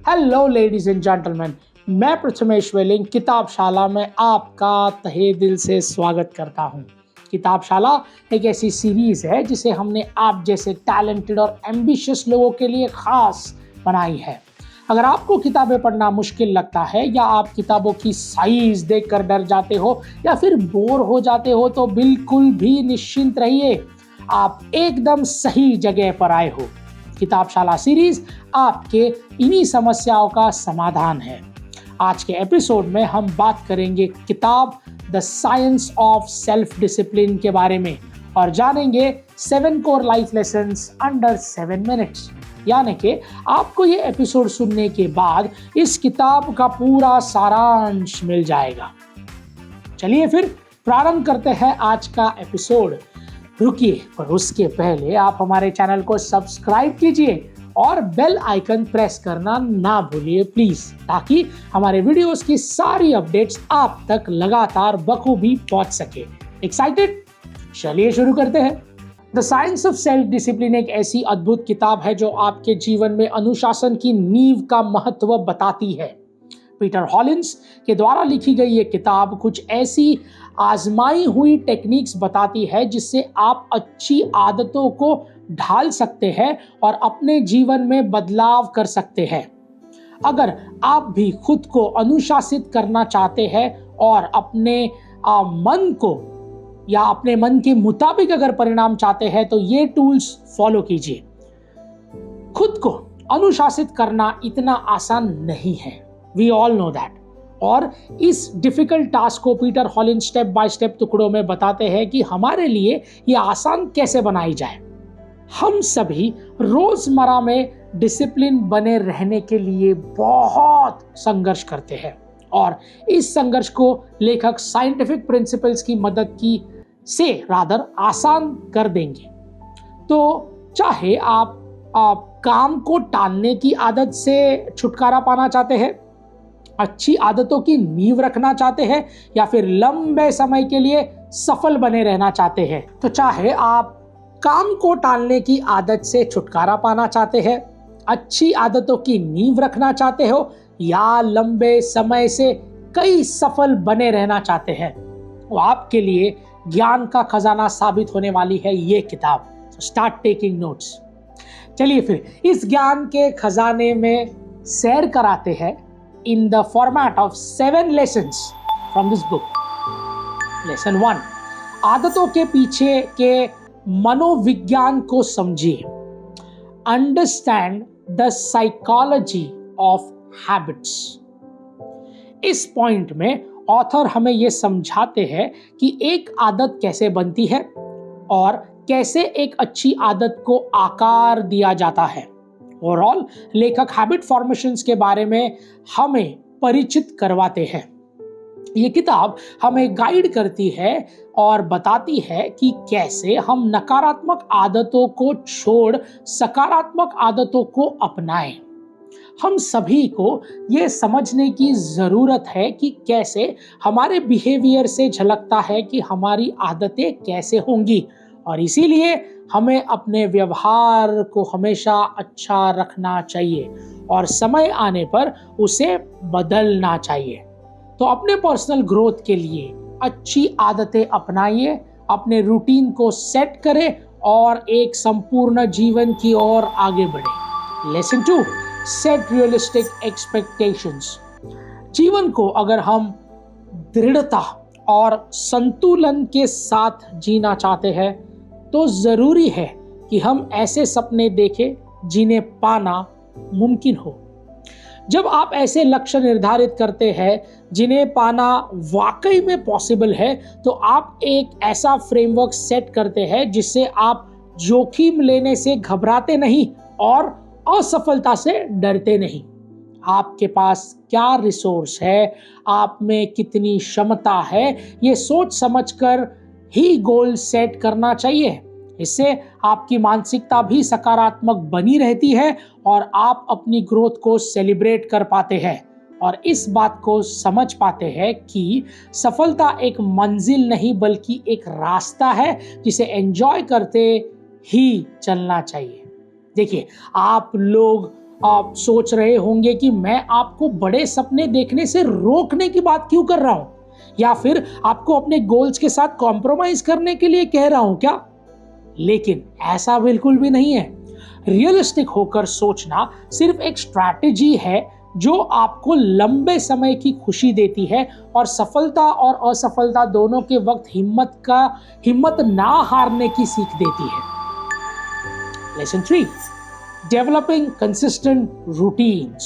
Hello ladies and gentleman, मैं प्रथमेश वेलिंग किताबशाला में आपका तहे दिल से स्वागत करता हूं। किताबशाला एक ऐसी सीरीज है जिसे हमने आप जैसे टैलेंटेड और एम्बिशियस लोगों के लिए खास बनाई है। अगर आपको किताबें पढ़ना मुश्किल लगता है या आप किताबों की साइज देखकर डर जाते हो या फिर बोर हो जाते हो तो बिल्कुल भी निश्चिंत रहिए, आप एकदम सही जगह पर आए हो। किताबशाला सीरीज आपके इन्हीं समस्याओं का समाधान है। आज के एपिसोड में हम बात करेंगे किताब the science of self discipline के बारे में और जानेंगे 7 core life lessons under 7 minutes. यानी कि आपको ये एपिसोड सुनने के बाद इस किताब का पूरा सारांश मिल जाएगा। चलिए फिर प्रारंभ करते हैं आज का एपिसोड। रुकिए, पर उसके पहले आप हमारे चैनल को सब्सक्राइब कीजिए और बेल आइकन प्रेस करना ना भूलिए प्लीज, ताकि हमारे वीडियोस की सारी अपडेट्स आप तक लगातार बखूबी पहुंच सके। एक्साइटेड? चलिए शुरू करते हैं। The science of self discipline एक ऐसी अद्भुत किताब है जो आपके जीवन में अनुशासन की नींव का महत्व बताती है। पीटर हॉलिन्स के द्वारा लिखी गई ये किताब कुछ ऐसी आजमाई हुई टेक्निक्स बताती है जिससे आप अच्छी आदतों को ढाल सकते हैं और अपने जीवन में बदलाव कर सकते हैं। अगर आप भी खुद को अनुशासित करना चाहते हैं और अपने मन को या अपने मन के मुताबिक अगर परिणाम चाहते हैं तो ये टूल्स फॉलो कीजिए। खुद को अनुशासित करना इतना आसान नहीं है, वी ऑल नो दैट। और इस डिफिकल्ट टास्क को पीटर हॉलिन्स स्टेप बाय स्टेप टुकड़ों में बताते हैं कि हमारे लिए ये आसान कैसे बनाई जाए। हम सभी रोजमर्रा में डिसिप्लिन बने रहने के लिए बहुत संघर्ष करते हैं और इस संघर्ष को लेखक साइंटिफिक प्रिंसिपल्स की मदद की से रादर आसान कर देंगे। तो चाहे आप काम को टालने की आदत से छुटकारा पाना चाहते हैं, अच्छी आदतों की नींव रखना चाहते हैं या फिर लंबे समय के लिए सफल बने रहना चाहते हैं, तो चाहे आप काम को टालने की आदत से छुटकारा पाना चाहते हैं, अच्छी आदतों की नींव रखना चाहते हो या लंबे समय से कई सफल बने रहना चाहते हैं, वो आपके लिए ज्ञान का खजाना साबित होने वाली है ये किताब। Start taking notes. चलिए फिर इस ज्ञान के खजाने में सैर कराते हैं in the format of 7 lessons from this book. Lesson 1, आदतों के पीछे के मनोविज्ञान को समझिए। Understand the psychology of habits. इस पॉइंट में ऑथर हमें यह समझाते हैं कि एक आदत कैसे बनती है और कैसे एक अच्छी आदत को आकार दिया जाता है। ओवरऑल लेखक हैबिट फॉर्मेशंस के बारे में हमें परिचित करवाते हैं। ये किताब हमें गाइड करती है और बताती है कि कैसे हम नकारात्मक आदतों को छोड़ सकारात्मक आदतों को अपनाएं। हम सभी को ये समझने की ज़रूरत है कि कैसे हमारे बिहेवियर से झलकता है कि हमारी आदतें कैसे होंगी, और इसीलिए हमें अपने व्यवहार को हमेशा अच्छा रखना चाहिए और समय आने पर उसे बदलना चाहिए। तो अपने पर्सनल ग्रोथ के लिए अच्छी आदतें अपनाइए, अपने रूटीन को सेट करें और एक संपूर्ण जीवन की ओर आगे बढ़े। Lesson 2, set realistic expectations. जीवन को अगर हम दृढ़ता और संतुलन के साथ जीना चाहते हैं तो जरूरी है कि हम ऐसे सपने देखें जिन्हें पाना मुमकिन हो। जब आप ऐसे लक्ष्य निर्धारित करते हैं जिन्हें पाना वाकई में पॉसिबल है, तो आप एक ऐसा फ्रेमवर्क सेट करते हैं जिससे आप जोखिम लेने से घबराते नहीं और असफलता से डरते नहीं। आपके पास क्या रिसोर्स है, आप में कितनी क्षमता है, ये सोच समझकर ही गोल सेट करना चाहिए। इससे आपकी मानसिकता भी सकारात्मक बनी रहती है और आप अपनी ग्रोथ को सेलिब्रेट कर पाते हैं और इस बात को समझ पाते हैं कि सफलता एक मंजिल नहीं बल्कि एक रास्ता है जिसे एंजॉय करते ही चलना चाहिए। देखिए, आप लोग आप सोच रहे होंगे कि मैं आपको बड़े सपने देखने से रोकने की बात क्यों कर रहा हूं, या फिर आपको अपने गोल्स के साथ कॉम्प्रोमाइज करने के लिए कह रहा हूं क्या? लेकिन ऐसा बिल्कुल भी नहीं है। रियलिस्टिक होकर सोचना सिर्फ एक स्ट्रैटेजी है जो आपको लंबे समय की खुशी देती है और सफलता और असफलता दोनों के वक्त हिम्मत ना हारने की सीख देती है। Lesson 3, developing consistent routines.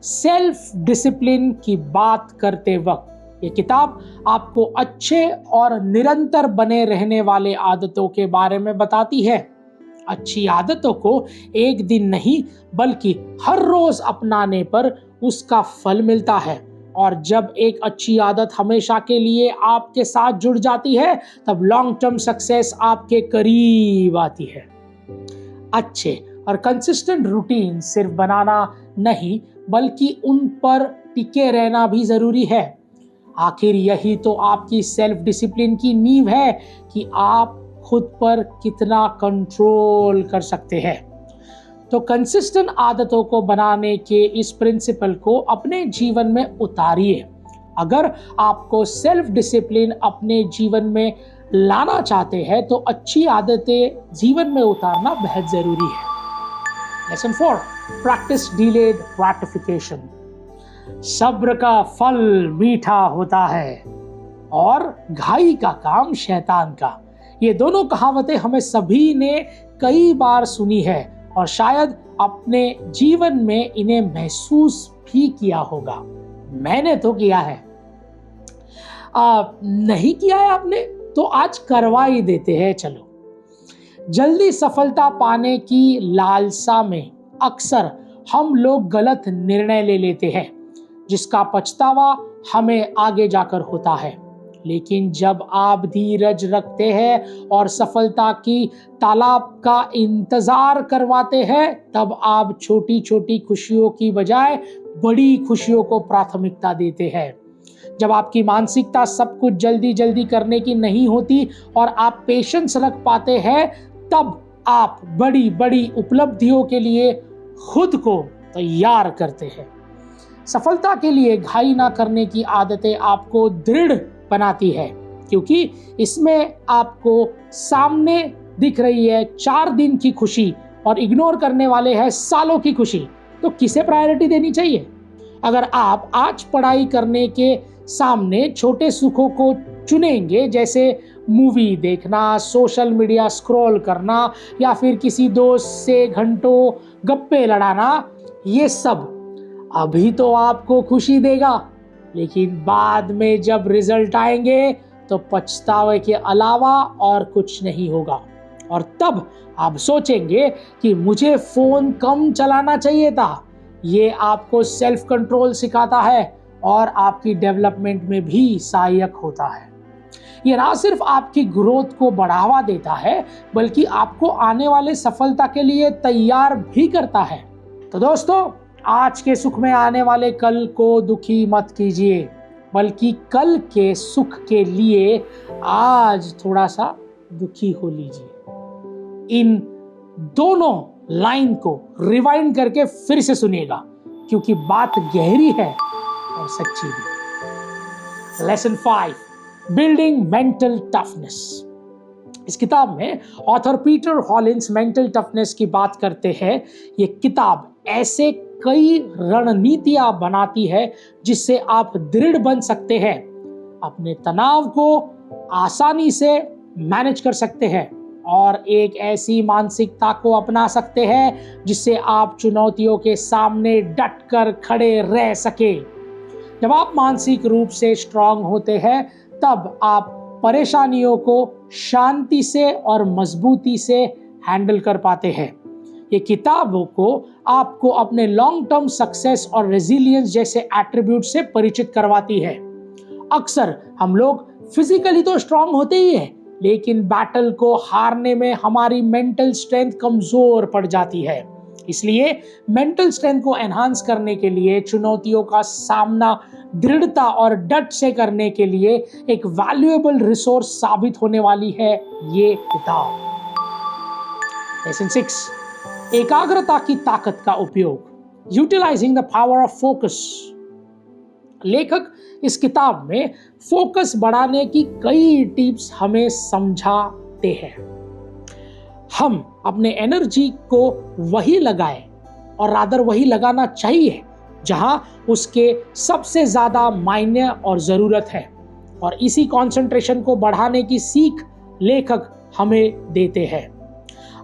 Self discipline की बात करते वक्त ये किताब आपको अच्छे और निरंतर बने रहने वाले आदतों के बारे में बताती है। अच्छी आदतों को एक दिन नहीं बल्कि हर रोज अपनाने पर उसका फल मिलता है, और जब एक अच्छी आदत हमेशा के लिए आपके साथ जुड़ जाती है तब लॉन्ग टर्म सक्सेस आपके करीब आती है। अच्छे और कंसिस्टेंट रूटीन सिर्फ बनाना नहीं बल्कि उन पर टिके रहना भी जरूरी है। आखिर यही तो आपकी सेल्फ डिसिप्लिन की नींव है कि आप खुद पर कितना कंट्रोल कर सकते हैं। तो कंसिस्टेंट आदतों को बनाने के इस प्रिंसिपल को अपने जीवन में उतारिए। अगर आपको सेल्फ डिसिप्लिन अपने जीवन में लाना चाहते हैं तो अच्छी आदतें जीवन में उतारना बेहद जरूरी है। Lesson 4, practice delayed gratification. सब्र का फल मीठा होता है और घाई का काम शैतान का। ये दोनों कहावतें हमें सभी ने कई बार सुनी है और शायद अपने जीवन में इन्हें महसूस भी किया होगा। मैंने तो किया है। नहीं किया है आपने तो आज करवा ही देते हैं। चलो, जल्दी सफलता पाने की लालसा में अक्सर हम लोग गलत निर्णय ले लेते हैं जिसका पछतावा हमें आगे जाकर होता है। लेकिन जब आप धीरज रखते हैं और सफलता की तालाब का इंतजार करवाते हैं तब आप छोटी छोटी खुशियों की बजाय बड़ी खुशियों को प्राथमिकता देते हैं। जब आपकी मानसिकता सब कुछ जल्दी जल्दी करने की नहीं होती और आप पेशेंस रख पाते हैं तब आप बड़ी बड़ी उपलब्धियों के लिए खुद को तैयार करते हैं। सफलता के लिए घाई ना करने की आदतें आपको दृढ़ बनाती है, क्योंकि इसमें आपको सामने दिख रही है 4 दिन की खुशी और इग्नोर करने वाले हैं सालों की खुशी। तो किसे प्रायोरिटी देनी चाहिए? अगर आप आज पढ़ाई करने के सामने छोटे सुखों को चुनेंगे, जैसे मूवी देखना, सोशल मीडिया स्क्रॉल करना या फिर किसी दोस्त से घंटों गप्पे लड़ाना, ये सब अभी तो आपको खुशी देगा, लेकिन बाद में जब रिजल्ट आएंगे तो पछतावे के अलावा और कुछ नहीं होगा। और तब आप सोचेंगे कि मुझे फोन कम चलाना चाहिए था। ये आपको सेल्फ कंट्रोल सिखाता है और आपकी डेवलपमेंट में भी सहायक होता है। ये ना सिर्फ आपकी ग्रोथ को बढ़ावा देता है बल्कि आपको आने वाले सफलता के लिए तैयार भी करता है। तो दोस्तों, आज के सुख में आने वाले कल को दुखी मत कीजिए, बल्कि कल के सुख के लिए आज थोड़ा सा दुखी हो लीजिए। इन दोनों लाइन को रिवाइंड करके फिर से सुनिएगा, क्योंकि बात गहरी है और सच्ची भी। Lesson 5, building mental toughness. इस किताब में ऑथर पीटर हॉलिन्स मेंटल टफनेस की बात करते हैं। ये किताब ऐसे कई रणनीतियां बनाती है जिससे आप दृढ़ बन सकते हैं, अपने तनाव को आसानी से मैनेज कर सकते हैं और एक ऐसी मानसिकता को अपना सकते हैं जिससे आप चुनौतियों के सामने डट कर खड़े रह सके। जब आप मानसिक रूप से स्ट्रांग होते हैं तब आप परेशानियों को शांति से और मजबूती से हैंडल कर पाते हैं। ये किताबों को आपको अपने लॉन्ग टर्म सक्सेस और रेजिलियंस जैसे एट्रीब्यूट से परिचित करवाती है। अक्सर हम लोग फिजिकली तो स्ट्रांग होते ही हैं, लेकिन बैटल को हारने में हमारी मेंटल स्ट्रेंथ कमजोर पड़ जाती है। इसलिए मेंटल स्ट्रेंथ को एनहांस करने के लिए, चुनौतियों का सामना दृढ़ता और डट से करने के लिए एक वैल्यूएबल रिसोर्स साबित होने वाली है ये किताब। लेसन 6, एकाग्रता की ताकत का उपयोग, utilising the power of focus. लेखक इस किताब में फोकस बढ़ाने की कई टिप्स हमें समझाते हैं। हम अपने एनर्जी को वही लगाएं और रादर वही लगाना चाहिए जहां उसके सबसे ज्यादा मायने और जरूरत है, और इसी कंसंट्रेशन को बढ़ाने की सीख लेखक हमें देते हैं।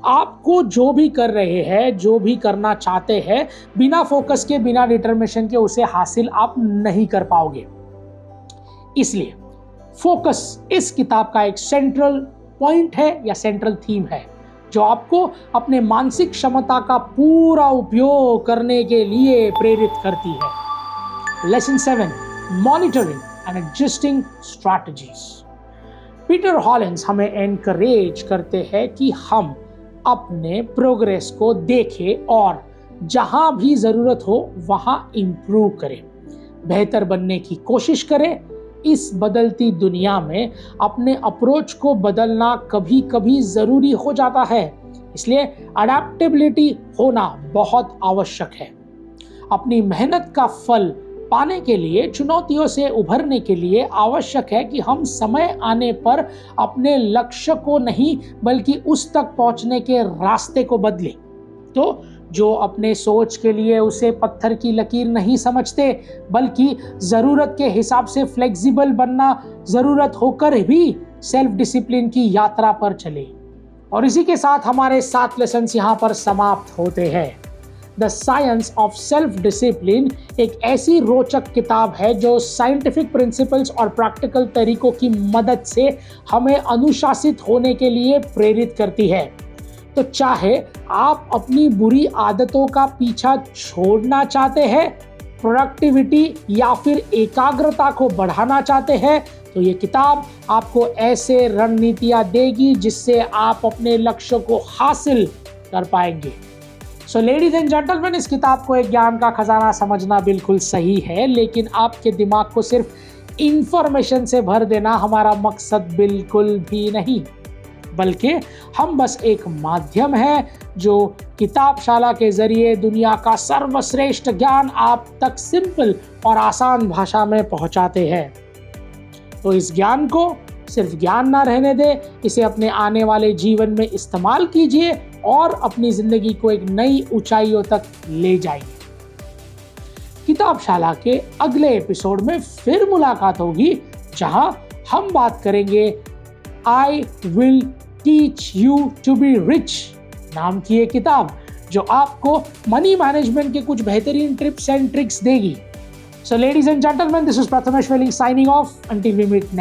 आपको जो भी कर रहे हैं, जो भी करना चाहते हैं, बिना फोकस के, बिना डिटर्मिनेशन के उसे हासिल आप नहीं कर पाओगे। इसलिए फोकस इस किताब का एक सेंट्रल पॉइंट है या सेंट्रल थीम है, जो आपको अपने मानसिक क्षमता का पूरा उपयोग करने के लिए प्रेरित करती है। Lesson 7, monitoring and adjusting strategies. Peter Hollins हमें एनकरेज करते हैं कि हम अपने प्रोग्रेस को देखें और जहां भी जरूरत हो वहां इंप्रूव करें, बेहतर बनने की कोशिश करें। इस बदलती दुनिया में अपने अप्रोच को बदलना कभी कभी जरूरी हो जाता है, इसलिए अडेप्टेबिलिटी होना बहुत आवश्यक है। अपनी मेहनत का फल पाने के लिए, चुनौतियों से उभरने के लिए आवश्यक है कि हम समय आने पर अपने लक्ष्य को नहीं बल्कि उस तक पहुंचने के रास्ते को बदलें। तो जो अपने सोच के लिए उसे पत्थर की लकीर नहीं समझते, बल्कि ज़रूरत के हिसाब से फ्लेक्सिबल बनना, ज़रूरत होकर भी सेल्फ डिसिप्लिन की यात्रा पर चले। और इसी के साथ हमारे 7 लेसन्स यहाँ पर समाप्त होते हैं। The science of self discipline एक ऐसी रोचक किताब है जो साइंटिफिक प्रिंसिपल्स और प्रैक्टिकल तरीकों की मदद से हमें अनुशासित होने के लिए प्रेरित करती है। तो चाहे आप अपनी बुरी आदतों का पीछा छोड़ना चाहते हैं, प्रोडक्टिविटी या फिर एकाग्रता को बढ़ाना चाहते हैं, तो ये किताब आपको ऐसे रणनीतियां देगी जिससे आप अपने लक्ष्य को हासिल कर पाएंगे। सो लेडीज एंड जेंटलमैन, इस किताब को एक ज्ञान का खजाना समझना बिल्कुल सही है, लेकिन आपके दिमाग को सिर्फ इंफॉर्मेशन से भर देना हमारा मकसद बिल्कुल भी नहीं, बल्कि हम बस एक माध्यम है जो किताबशाला के जरिए दुनिया का सर्वश्रेष्ठ ज्ञान आप तक सिंपल और आसान भाषा में पहुंचाते हैं। तो इस ज्ञान को सिर्फ ज्ञान ना रहने दें, इसे अपने आने वाले जीवन में इस्तेमाल कीजिए और अपनी जिंदगी को एक नई ऊंचाइयों तक ले जाइए। किताबशाला के अगले एपिसोड में फिर मुलाकात होगी, जहां हम बात करेंगे I will teach you to be rich नाम की एक किताब, जो आपको मनी मैनेजमेंट के कुछ बेहतरीन टिप्स एंड ट्रिक्स देगी। So ladies and gentlemen, this is Prathamesh Welling signing off until we meet next